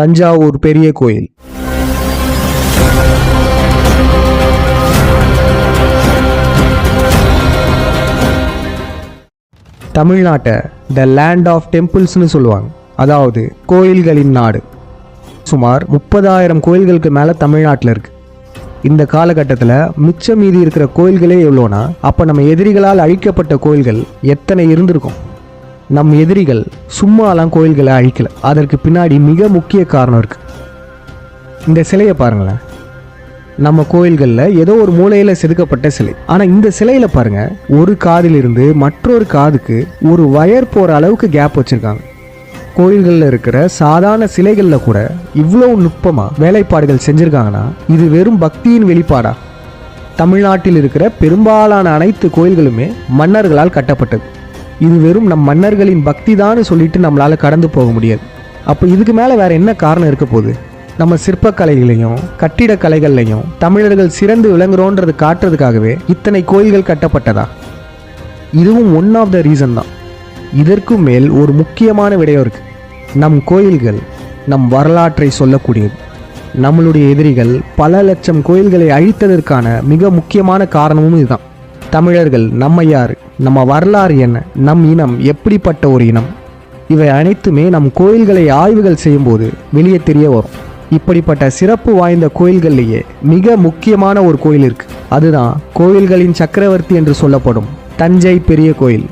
தஞ்சாவூர் பெரிய கோயில். தமிழ்நாட்டை த லேண்ட் ஆஃப் டெம்பிள்ஸ்னு சொல்லுவாங்க, அதாவது கோயில்களின் நாடு. சுமார் 30,000 கோயில்களுக்கு மேலே தமிழ்நாட்டில் இருக்கு. இந்த காலகட்டத்தில் மிச்சம் மீதி இருக்கிற கோயில்களே எவ்வளோனா, அப்போ நம்ம எதிரிகளால் அழிக்கப்பட்ட கோயில்கள் எத்தனை இருந்திருக்கும். நம் எதிரிகள் சும்மாலாம் கோயில்களை அழிக்கல, அதற்கு பின்னாடி மிக முக்கிய காரணம் இருக்கு. இந்த சிலையை பாருங்களேன், நம்ம கோயில்களில் ஏதோ ஒரு மூலையில் செதுக்கப்பட்ட சிலை. ஆனால் இந்த சிலையில் பாருங்க, ஒரு காதிலிருந்து மற்றொரு காதுக்கு ஒரு வயர் போகிற அளவுக்கு கேப் வச்சுருக்காங்க. கோயில்களில் இருக்கிற சாதாரண சிலைகளில் கூட இவ்வளவு நுட்பமாக வேலைப்பாடுகள் செஞ்சுருக்காங்கன்னா இது வெறும் பக்தியின் வெளிப்பாடா? தமிழ்நாட்டில் இருக்கிற பெரும்பாலான அனைத்து கோயில்களுமே மன்னர்களால் கட்டப்பட்டது. இது வெறும் நம் மன்னர்களின் பக்தி தான் சொல்லிட்டு நம்மளால் கடந்து போக முடியாது. அப்போ இதுக்கு மேலே வேற என்ன காரணம் இருக்க போகுது? நம்ம சிற்பக்கலைகளையும் கட்டிடக்கலைகள்லையும் தமிழர்கள் சிறந்து விளங்குறோன்றது காட்டுறதுக்காகவே இத்தனை கோயில்கள் கட்டப்பட்டதா? இதுவும் ஒன் ஆஃப் த ரீசன் தான். இதற்கும் மேல் ஒரு முக்கியமான விடயம் இருக்கு. நம் கோயில்கள் நம் வரலாற்றை சொல்லக்கூடியது. நம்மளுடைய எதிரிகள் பல லட்சம் கோயில்களை அழித்ததற்கான மிக முக்கியமான காரணமும் இதுதான். தமிழர்கள் நம்ம யார், நம்ம வரலாறு என்ன, நம் இனம் எப்படிப்பட்ட ஒரு இனம், இவை அனைத்துமே நம் கோயில்களை ஆய்வுகள் செய்யும்போது வெளியே தெரிய வரும். இப்படிப்பட்ட சிறப்பு வாய்ந்த கோயில்கள்லேயே மிக முக்கியமான ஒரு கோயில் இருக்கு. அதுதான் கோயில்களின் சக்கரவர்த்தி என்று சொல்லப்படும் தஞ்சை பெரிய கோயில்.